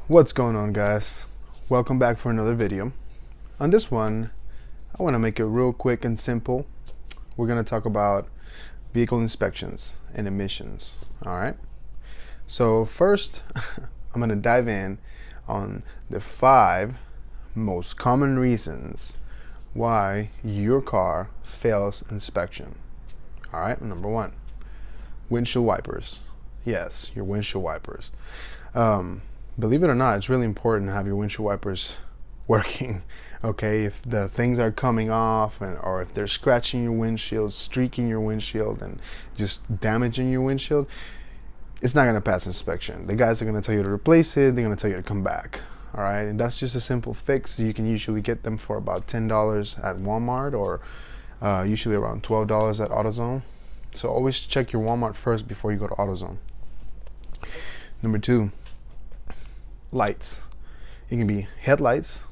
What's going on, guys? Welcome back for another video. On this one, I want to make it real quick and simple. We're going to talk about vehicle inspections and emissions. All right. So first, I'm going to dive in on the 5 most common reasons why your car fails inspection. All right. Number 1, windshield wipers. Yes, your windshield wipers. Believe it or not, it's really important to have your windshield wipers working. Okay, if the things are coming off, or if they're scratching your windshield, streaking your windshield, and just damaging your windshield, it's not going to pass inspection. The guys are going to tell you to replace it. They're going to tell you to come back. All right, and that's just a simple fix. You can usually get them for about $10 at Walmart, or usually around $12 at AutoZone. So always check your Walmart first before you go to AutoZone. Number 2, lights. It can be headlights,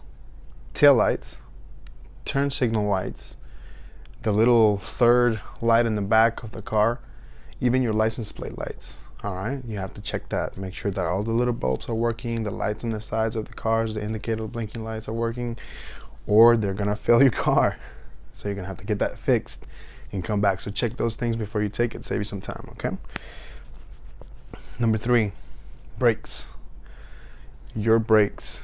tail lights, turn signal lights, the little third light in the back of the car, even your license plate lights. All right, you have to check that. Make sure that all the little bulbs are working, the lights on the sides of the cars, the indicator blinking lights are working, or they're gonna fail your car. So you're gonna have to get that fixed and come back. So check those things before you take it. Save you some time. Okay. Number 3, brakes. Your brakes.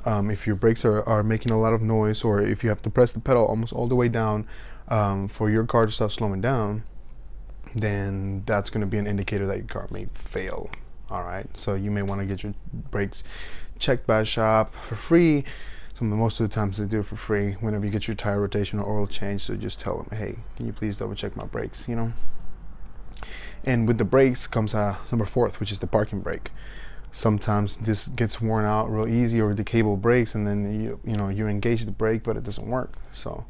If your brakes are making a lot of noise, or if you have to press the pedal almost all the way down for your car to stop slowing down, then that's going to be an indicator that your car may fail. All right, so you may want to get your brakes checked by a shop for free. Most of the times they do it for free whenever you get your tire rotation or oil change. So just tell them, hey, can you please double check my brakes, you know. And with the brakes comes number 4, which is the parking brake. Sometimes this gets worn out real easy, or the cable breaks, and then you engage the brake, but it doesn't work. So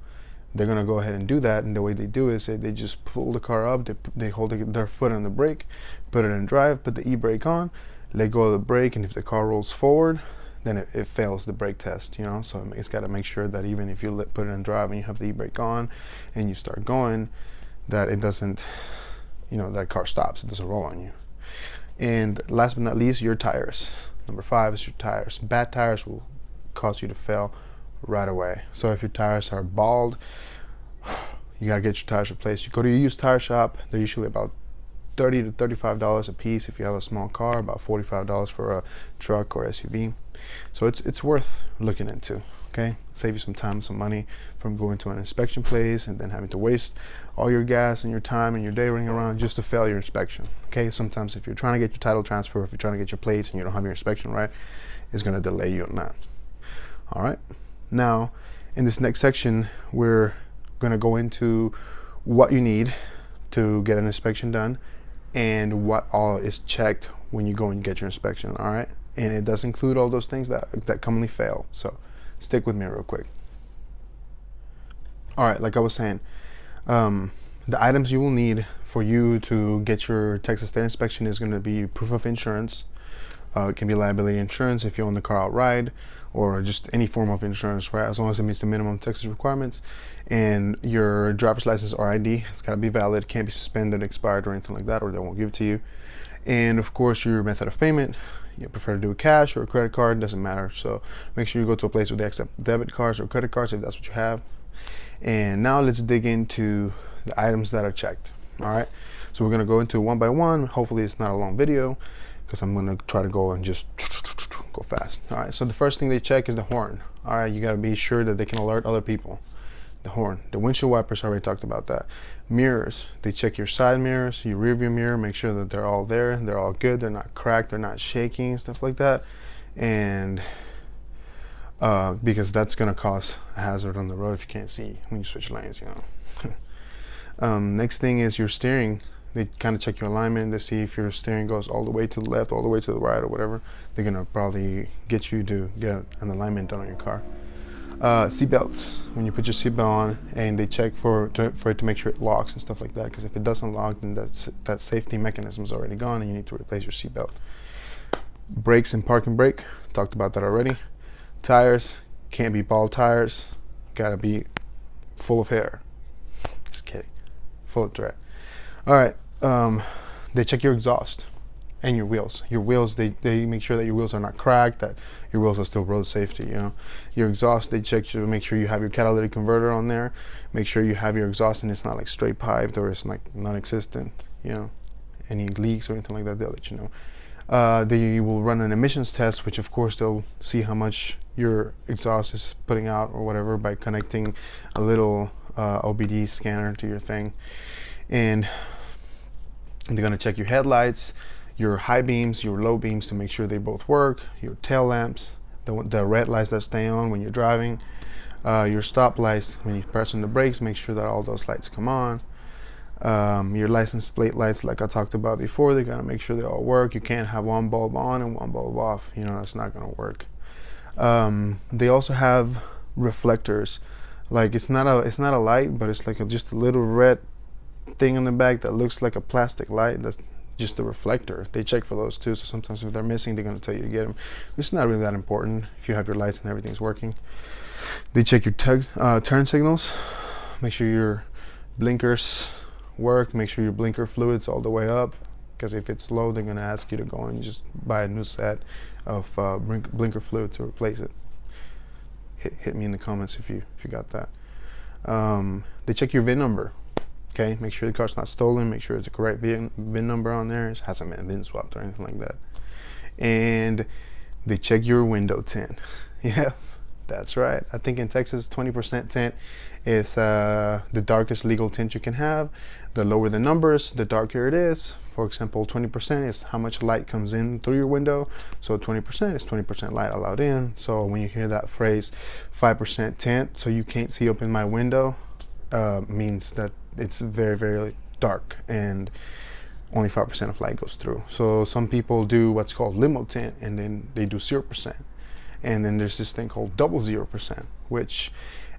they're gonna go ahead and do that, and the way they do is they just pull the car up, they hold their foot on the brake, put it in drive, put the e-brake on, let go of the brake, and if the car rolls forward, then it fails the brake test. So it's got to make sure that even if you put it in drive and you have the e-brake on and you start going, that it doesn't, that car stops, it doesn't roll on you. And last but not least, your tires. Number 5 is your tires. Bad tires will cause you to fail right away. So if your tires are bald, you gotta get your tires replaced. You go to your used tire shop, they're usually about $30 to $35 a piece if you have a small car, about $45 for a truck or SUV. So it's worth looking into. Okay, save you some time and some money from going to an inspection place and then having to waste all your gas and your time and your day running around just to fail your inspection. Okay, sometimes if you're trying to get your title transfer, if you're trying to get your plates and you don't have your inspection right, it's going to delay you on that. All right, now in this next section, we're going to go into what you need to get an inspection done and what all is checked when you go and get your inspection. All right, and it does include all those things that commonly fail. So stick with me real quick. All right, like I was saying, the items you will need for you to get your Texas state inspection is going to be proof of insurance. It can be liability insurance if you own the car outright, or just any form of insurance, right? As long as it meets the minimum Texas requirements. And your driver's license or ID, it's got to be valid, can't be suspended, expired, or anything like that, or they won't give it to you. And of course, your method of payment. You prefer to do a cash or a credit card, doesn't matter. So make sure you go to a place where they accept debit cards or credit cards if that's what you have. And now let's dig into the items that are checked. All right, so we're going to go into one by one. Hopefully it's not a long video, because I'm going to try to go and just go fast. All right, so the first thing they check is the horn. All right, you got to be sure that they can alert other people. The horn, the windshield wipers, I already talked about that. Mirrors, they check your side mirrors, your rear view mirror, make sure that they're all there, they're all good, they're not cracked, they're not shaking, stuff like that. And because that's gonna cause a hazard on the road if you can't see when you switch lanes, Next thing is your steering. They kind of check your alignment to see if your steering goes all the way to the left, all the way to the right, or whatever. They're gonna probably get you to get an alignment done on your car. Seat belts, when you put your seatbelt on, and they check for it to make sure it locks and stuff like that, because if it doesn't lock, then that safety mechanism is already gone and you need to replace your seatbelt. Brakes and parking brake, talked about that already. Tires, can't be bald tires, gotta be full of hair. Just kidding, full of thread. All right, they check your exhaust. And your wheels. Your wheels, they make sure that your wheels are not cracked, that your wheels are still road safety, you know. Your exhaust, they check to make sure you have your catalytic converter on there. Make sure you have your exhaust and it's not like straight piped or it's like non-existent, you know. Any leaks or anything like that, they'll let you know. They will run an emissions test, which of course they'll see how much your exhaust is putting out or whatever by connecting a little OBD scanner to your thing. And they're gonna check your headlights, your high beams, your low beams to make sure they both work, your tail lamps, the red lights that stay on when you're driving, your stop lights, when you press on the brakes, make sure that all those lights come on. Your license plate lights, like I talked about before, they gotta make sure they all work. You can't have one bulb on and one bulb off, you know, that's not gonna work. They also have reflectors. Like it's not a light, but it's like just a little red thing on the back that looks like a plastic light. That's just the reflector. They check for those too, so sometimes if they're missing, they're going to tell you to get them. It's not really that important if you have your lights and everything's working. They check your turn signals, make sure your blinkers work, make sure your blinker fluid's all the way up, because if it's low, they're going to ask you to go and just buy a new set of blinker fluid to replace it. Hit me in the comments if you got that. They check your VIN number. Okay, make sure the car's not stolen, make sure it's a correct VIN number on there, it hasn't been VIN swapped or anything like that. And they check your window tint. Yeah, that's right. I think in Texas, 20% tint is the darkest legal tint you can have. The lower the numbers, the darker it is. For example, 20% is how much light comes in through your window. So 20% is 20% light allowed in. So when you hear that phrase, 5% tint, so you can't see up in my window, means that it's very, very dark and only 5% of light goes through. So some people do what's called limo tint, and then they do 0%. And then there's this thing called double 0%, which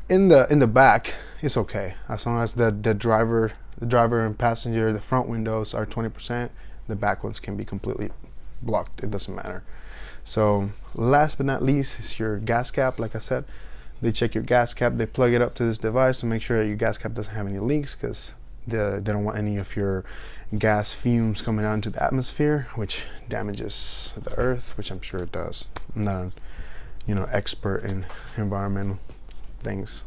in the back is okay, as long as the driver and passenger, the front windows are 20%, the back ones can be completely blocked. It doesn't matter. So last but not least is your gas cap. Like I said, they check your gas cap, they plug it up to this device to make sure that your gas cap doesn't have any leaks, because they don't want any of your gas fumes coming out into the atmosphere, which damages the earth, which I'm sure it does. I'm not an expert in environmental things.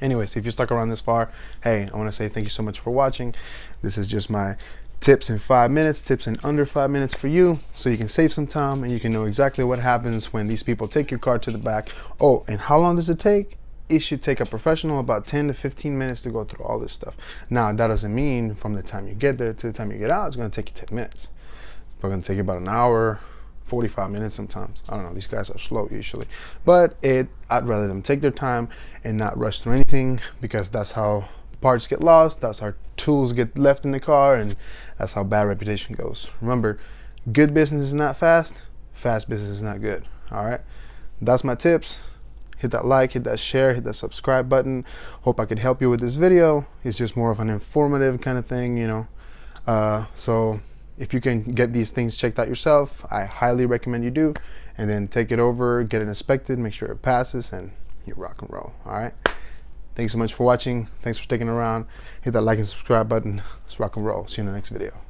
Anyways, if you stuck around this far, hey, I want to say thank you so much for watching. This is just my tips in 5 minutes, tips in under 5 minutes for you, so you can save some time and you can know exactly what happens when these people take your car to the back. Oh, and how long does it take? It should take a professional about 10 to 15 minutes to go through all this stuff. Now, that doesn't mean from the time you get there to the time you get out, it's going to take you 10 minutes. It's going to take you about an hour, 45 minutes sometimes. I don't know, these guys are slow usually. But I'd rather them take their time and not rush through anything, because that's how parts get lost, that's how tools get left in the car, and that's how bad reputation goes. Remember, good business is not fast, fast business is not good. All right, that's my tips. Hit that like, hit that share, hit that subscribe button. Hope I could help you with this video. It's just more of an informative kind of thing, so if you can get these things checked out yourself, I highly recommend you do, and then take it over, get it inspected, make sure it passes, and you rock and roll. All right, thanks so much for watching. Thanks for sticking around. Hit that like and subscribe button. Let's rock and roll. See you in the next video.